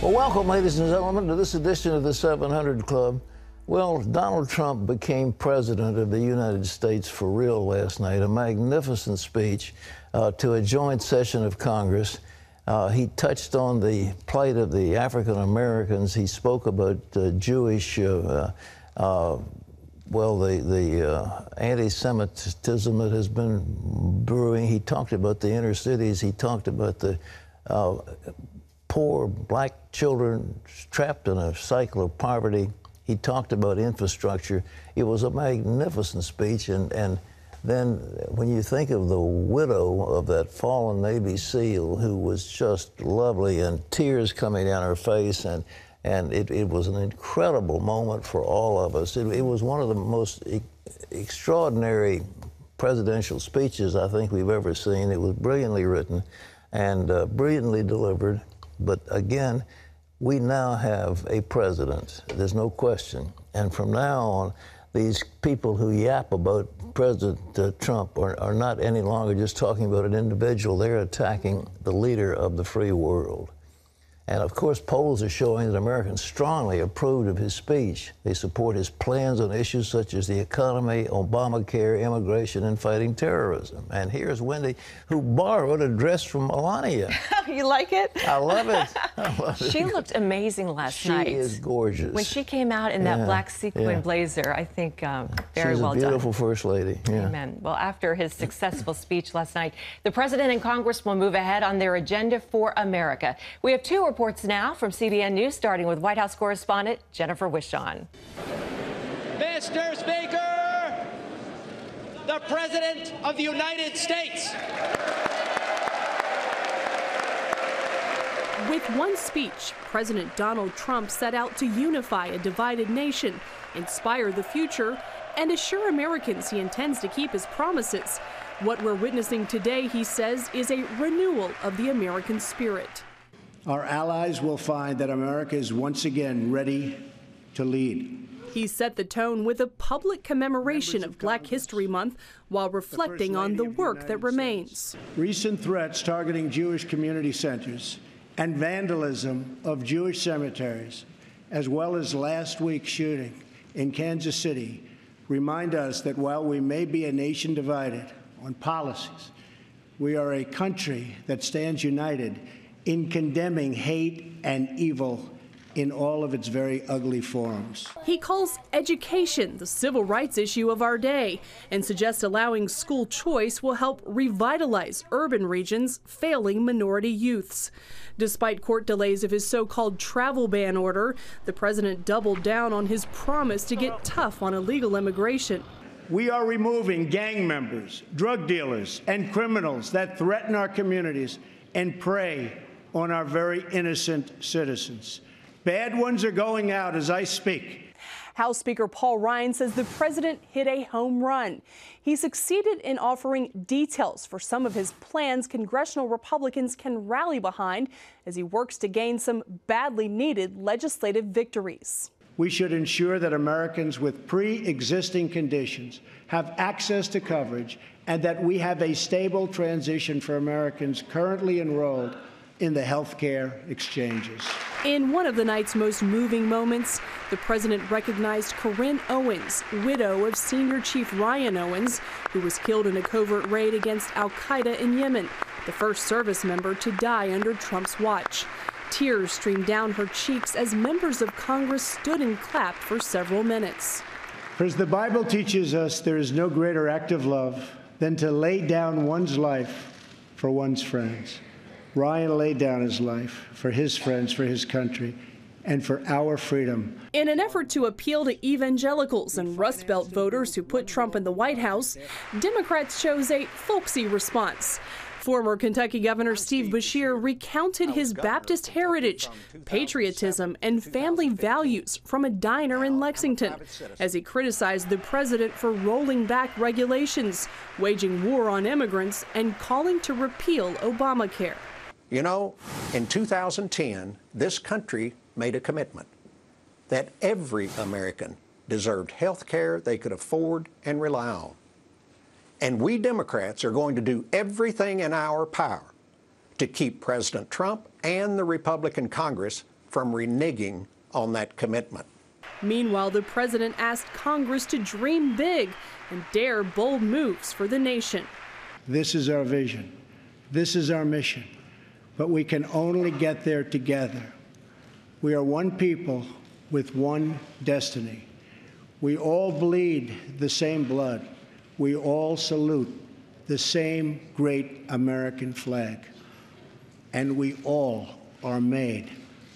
Well, welcome, ladies and gentlemen, to this edition of the 700 Club. Well, Donald Trump became president of the United States for real last night, a magnificent speech to a joint session of Congress. He touched on the plight of the African Americans. He spoke about Jewish, the anti-Semitism that has been brewing. He talked about the inner cities. He talked about the poor black children trapped in a cycle of poverty. He talked about infrastructure. It was a magnificent speech. And then when you think of the widow of that fallen Navy SEAL who was just lovely and tears coming down her face, and it was an incredible moment for all of us. It was one of the most extraordinary presidential speeches I think we've ever seen. It was brilliantly written and brilliantly delivered. But again, we now have a president. There's no question. And from now on, these people who yap about President Trump are not any longer just talking about an individual. They're attacking the leader of the free world. And of course, polls are showing that Americans strongly approved of his speech. They support his plans on issues such as the economy, Obamacare, immigration, and fighting terrorism. And here's Wendy, who borrowed a dress from Melania. You like it? I love it. I love it. She looked amazing last night. She is gorgeous. When she came out in that black sequin blazer, I think very well done. She's a beautiful first lady. Yeah. Amen. Well, after his successful speech last night, the president and Congress will move ahead on their agenda for America. We have two reports now from CBN News, starting with White House correspondent Jennifer Wishon. Mr. Speaker, the President of the United States. With one speech, President Donald Trump set out to unify a divided nation, inspire the future, and assure Americans he intends to keep his promises. What we're witnessing today, he says, is a renewal of the American spirit. Our allies will find that America is once again ready to lead. He set the tone with a public commemoration of Black History Month while reflecting on the work that remains. Recent threats targeting Jewish community centers and vandalism of Jewish cemeteries, as well as last week's shooting in Kansas City, remind us that while we may be a nation divided on policies, we are a country that stands united in condemning hate and evil in all of its very ugly forms. He calls education the civil rights issue of our day and suggests allowing school choice will help revitalize urban regions failing minority youths. Despite court delays of his so-called travel ban order, the president doubled down on his promise to get tough on illegal immigration. We are removing gang members, drug dealers, and criminals that threaten our communities and prey on our very innocent citizens. Bad ones are going out as I speak. House Speaker Paul Ryan says the president hit a home run. He succeeded in offering details for some of his plans congressional Republicans can rally behind as he works to gain some badly needed legislative victories. We should ensure that Americans with pre-existing conditions have access to coverage and that we have a stable transition for Americans currently enrolled in the health care exchanges. In one of the night's most moving moments, the president recognized Corinne Owens, widow of Senior Chief Ryan Owens, who was killed in a covert raid against al-Qaeda in Yemen, the first service member to die under Trump's watch. Tears streamed down her cheeks as members of Congress stood and clapped for several minutes. For as the Bible teaches us, there is no greater act of love than to lay down one's life for one's friends. Ryan laid down his life for his friends, for his country, and for our freedom. In an effort to appeal to evangelicals and Rust Belt voters who put Trump in the White House, Democrats chose a folksy response. Former Kentucky Governor Steve Beshear recounted his Baptist heritage, patriotism, and family values from a diner in Lexington as he criticized the president for rolling back regulations, waging war on immigrants, and calling to repeal Obamacare. You know, in 2010, this country made a commitment that every American deserved health care they could afford and rely on. And we Democrats are going to do everything in our power to keep President Trump and the Republican Congress from reneging on that commitment. Meanwhile, the president asked Congress to dream big and dare bold moves for the nation. This is our vision. This is our mission. But we can only get there together. We are one people with one destiny. We all bleed the same blood. We all salute the same great American flag. And we all are made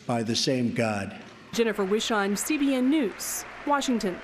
by the same God. Jennifer Wishon, CBN News, Washington.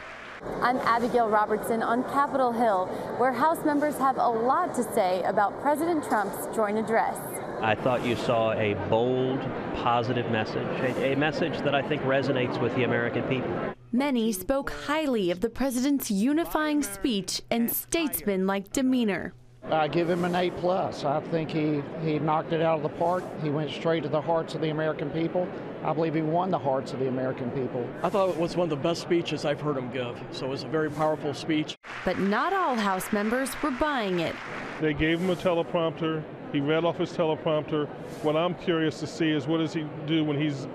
I'm Abigail Robertson on Capitol Hill, where House members have a lot to say about President Trump's joint address. I thought you saw a bold, positive message, a message that I think resonates with the American people. Many spoke highly of the president's unifying speech and statesman-like demeanor. I give him an A+. I think he knocked it out of the park. He went straight to the hearts of the American people. I believe he won the hearts of the American people. I thought it was one of the best speeches I've heard him give, so it was a very powerful speech. But not all House members were buying it. They gave him a teleprompter. He read off his teleprompter. What I'm curious to see is what does he do when he's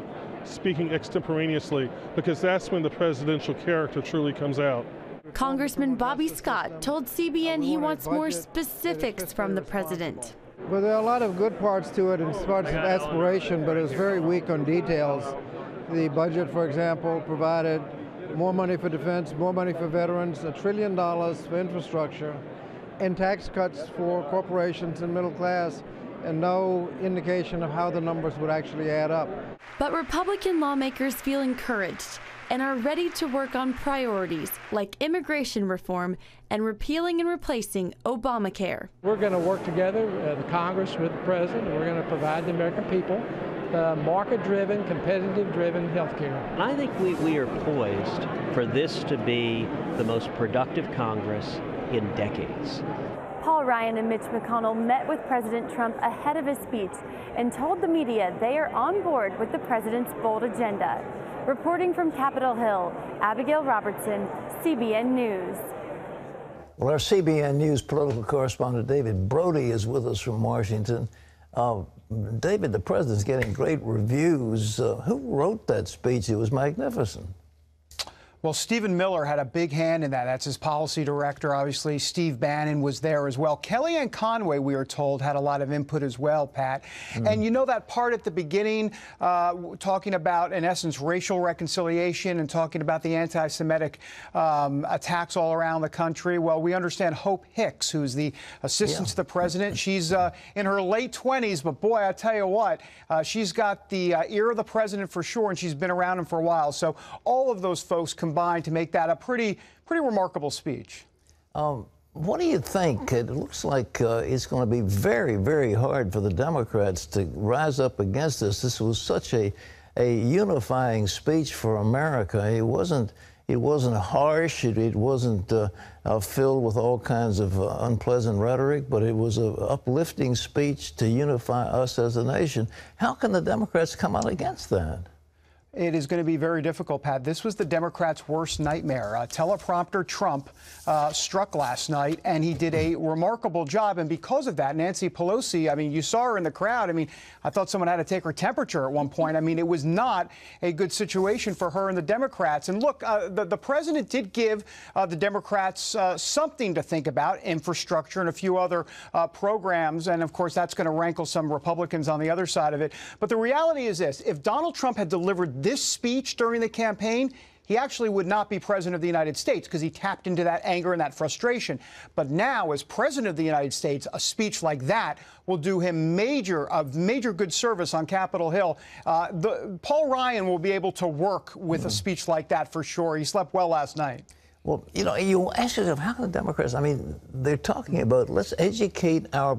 speaking extemporaneously, because that's when the presidential character truly comes out. Congressman Bobby Scott told CBN he wants more specifics from the president. Well, there are a lot of good parts to it and parts of aspiration, but it was very weak on details. The budget, for example, provided more money for defense, more money for veterans, $1 trillion for infrastructure, and tax cuts for corporations and middle class, and no indication of how the numbers would actually add up. But Republican lawmakers feel encouraged and are ready to work on priorities like immigration reform and repealing and replacing Obamacare. We're going to work together, the Congress with the President, and we're going to provide the American people market-driven, competitive-driven health care. I think we are poised for this to be the most productive Congress in decades. Paul Ryan and Mitch McConnell met with President Trump ahead of his speech and told the media they are on board with the president's bold agenda. Reporting from Capitol Hill, Abigail Robertson, CBN News. Well, our CBN News political correspondent David Brody is with us from Washington. David, the president's getting great reviews. Who wrote that speech? It was magnificent. Well, Stephen Miller had a big hand in that. That's his policy director, obviously. Steve Bannon was there as well. Kellyanne Conway, we are told, had a lot of input as well, Pat. And you know that part at the beginning, talking about, in essence, racial reconciliation and talking about the anti-Semitic attacks all around the country? Well, we understand Hope Hicks, who's the assistant to the president. She's in her late 20s, but boy, I tell you what, she's got the ear of the president for sure, and she's been around him for a while. So all of those folks combined to make that a pretty remarkable speech. What do you think? It looks like it's going to be very, very hard for the Democrats to rise up against this. This was such a unifying speech for America. It wasn't harsh. It wasn't filled with all kinds of unpleasant rhetoric, but it was an uplifting speech to unify us as a nation. How can the Democrats come out against that? It is going to be very difficult, Pat. This was the Democrats' worst nightmare. Teleprompter Trump struck last night, and he did a remarkable job. And because of that, Nancy Pelosi, I mean, you saw her in the crowd. I mean, I thought someone had to take her temperature at one point. I mean, it was not a good situation for her and the Democrats. And look, the president did give the Democrats something to think about, infrastructure and a few other programs. And, of course, that's going to rankle some Republicans on the other side of it. But the reality is this. If Donald Trump had delivered this speech during the campaign, he actually would not be president of the United States because he tapped into that anger and that frustration. But now, as president of the United States, a speech like that will do him major good service on Capitol Hill. Paul Ryan will be able to work with a speech like that for sure. He slept well last night. Well, you know, you ask yourself, how can the Democrats, I mean, they're talking about let's educate our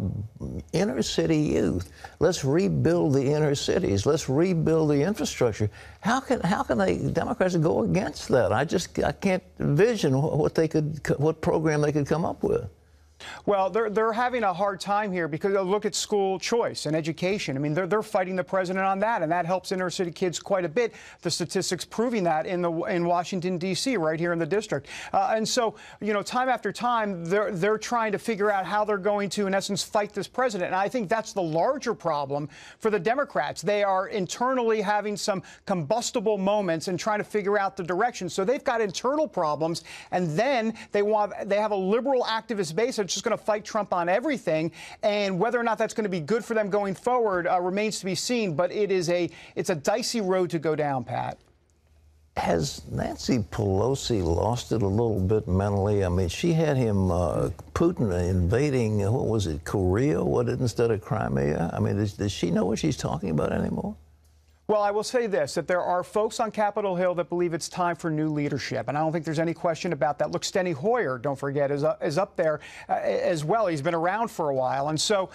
inner city youth. Let's rebuild the inner cities. Let's rebuild the infrastructure. How can the Democrats go against that? I can't envision what program they could come up with. Well, they're having a hard time here because look at school choice and education. I mean, they're fighting the president on that, and that helps inner city kids quite a bit. The statistics proving that in Washington, D.C., right here in the district. And so, you know, time after time, they're trying to figure out how they're going to, in essence, fight this president. And I think that's the larger problem for the Democrats. They are internally having some combustible moments and trying to figure out the direction. So they've got internal problems, and then they have a liberal activist base that's just going to fight Trump on everything, and whether or not that's going to be good for them going forward remains to be seen. But it's a dicey road to go down, Pat. Has Nancy Pelosi lost it a little bit mentally? I mean, she had him, Putin invading, what was it, Korea, instead of Crimea? I mean, does she know what she's talking about anymore? Well, I will say this, that there are folks on Capitol Hill that believe it's time for new leadership, and I don't think there's any question about that. Look, Steny Hoyer, don't forget, is up there as well. He's been around for a while, and so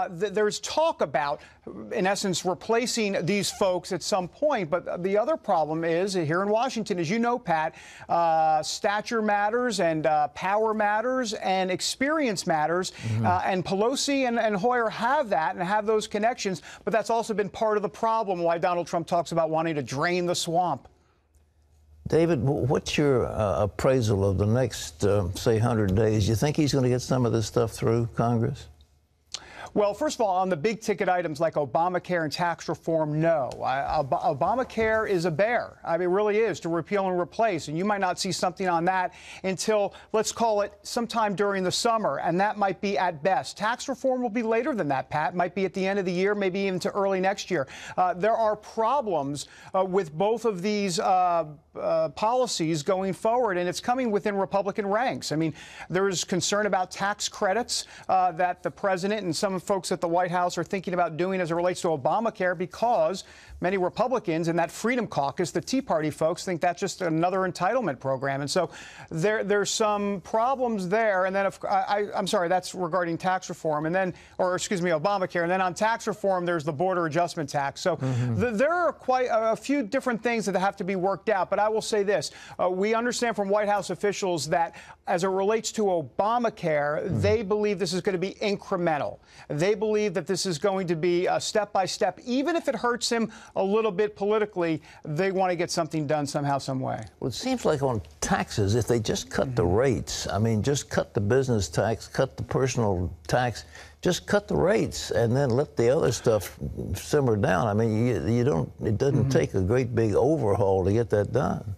there's talk about, in essence, replacing these folks at some point. But the other problem is, here in Washington, as you know, Pat, stature matters, and power matters, and experience matters, and Pelosi and Hoyer have that and have those connections, but that's also been part of the problem why Donald Trump talks about wanting to drain the swamp. David, what's your appraisal of the next, say, 100 days? You think he's going to get some of this stuff through Congress? Well, first of all, on the big ticket items like Obamacare and tax reform, no. Obamacare is a bear. I mean, it really is, to repeal and replace. And you might not see something on that until, let's call it, sometime during the summer. And that might be at best. Tax reform will be later than that, Pat. Might be at the end of the year, maybe even to early next year. There are problems with both of these policies going forward, and it's coming within Republican ranks. I mean, there's concern about tax credits that the president and some folks at the White House are thinking about doing as it relates to Obamacare, because many Republicans in that Freedom Caucus, the Tea Party folks, think that's just another entitlement program. And so there's some problems there. And then, I'm sorry, that's regarding tax reform. And then, or excuse me, Obamacare. And then on tax reform, there's the border adjustment tax. So there are quite a few different things that have to be worked out. But I will say this. We understand from White House officials that as it relates to Obamacare, they believe this is going to be incremental. They believe that this is going to be step by step. Even if it hurts him a little bit politically, they want to get something done somehow, some way. Well, it seems like on taxes, if they just cut the rates, I mean, just cut the business tax, cut the personal tax, just cut the rates, and then let the other stuff simmer down. I mean, it doesn't take a great big overhaul to get that done.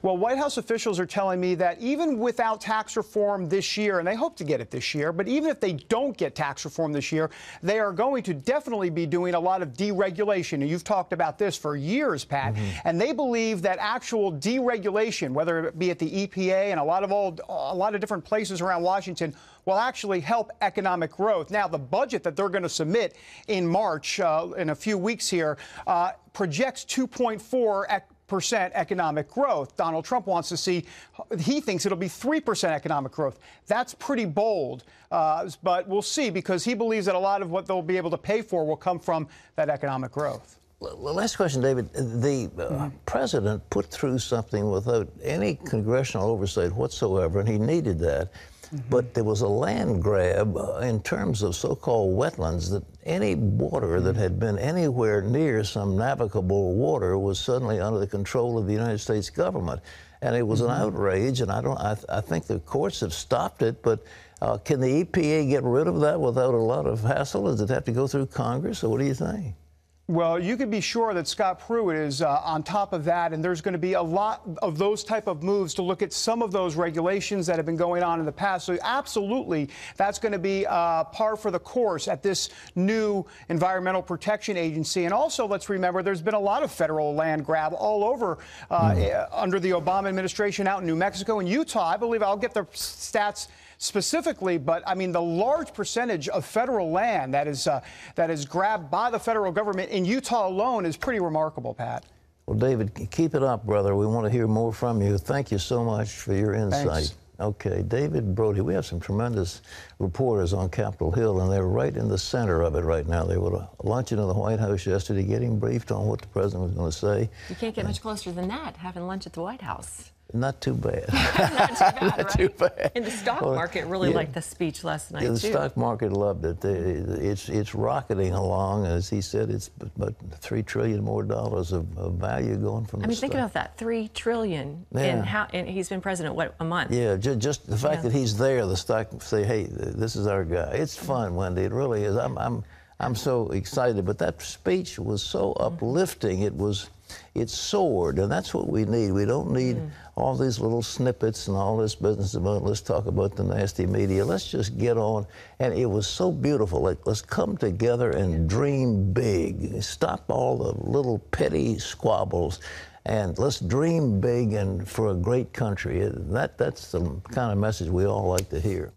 Well, White House officials are telling me that even without tax reform this year, and they hope to get it this year, but even if they don't get tax reform this year, they are going to definitely be doing a lot of deregulation. And you've talked about this for years, Pat. And they believe that actual deregulation, whether it be at the EPA and a lot of different places around Washington, will actually help economic growth. Now, the budget that they're going to submit in March, in a few weeks here, projects 2.4% economic growth. Donald Trump wants to see, he thinks it'll be 3% economic growth. That's pretty bold, but we'll see, because he believes that a lot of what they'll be able to pay for will come from that economic growth. Last question, David. The president put through something without any congressional oversight whatsoever, and he needed that. But there was a land grab in terms of so-called wetlands, that any water that had been anywhere near some navigable water was suddenly under the control of the United States government. And it was an outrage, and I think the courts have stopped it, but can the EPA get rid of that without a lot of hassle? Does it have to go through Congress, or what do you think? Well, you can be sure that Scott Pruitt is on top of that, and there's going to be a lot of those type of moves to look at some of those regulations that have been going on in the past. So absolutely, that's going to be par for the course at this new Environmental Protection Agency. And also, let's remember, there's been a lot of federal land grab all over under the Obama administration, out in New Mexico and Utah. I believe, I'll get the stats specifically, but I mean, the large percentage of federal land that is grabbed by the federal government in Utah alone is pretty remarkable, Pat. Well, David, keep it up, brother. We want to hear more from you. Thank you so much for your insight. Thanks. Okay, David Brody, we have some tremendous reporters on Capitol Hill, and they're right in the center of it right now. They were lunching in the White House yesterday, getting briefed on what the president was going to say. You can't get much closer than that, having lunch at the White House. Not too bad. Not too bad, Not right? too bad. And the stock market really liked the speech last night, Yeah, the too. stock market loved it. It's rocketing along. As he said, it's about $3 trillion more of value going from I the mean, stock. think about that, $3 trillion. Yeah. And he's been president, what, a month? Yeah, just the fact that he's there, the stock say, hey, this is our guy. It's fun, Wendy. It really is. I'm so excited. But that speech was so uplifting. It soared, and that's what we need. We don't need all these little snippets and all this business about, let's talk about the nasty media. Let's just get on. And it was so beautiful. Let's come together and dream big. Stop all the little petty squabbles, and let's dream big and for a great country. That's the kind of message we all like to hear.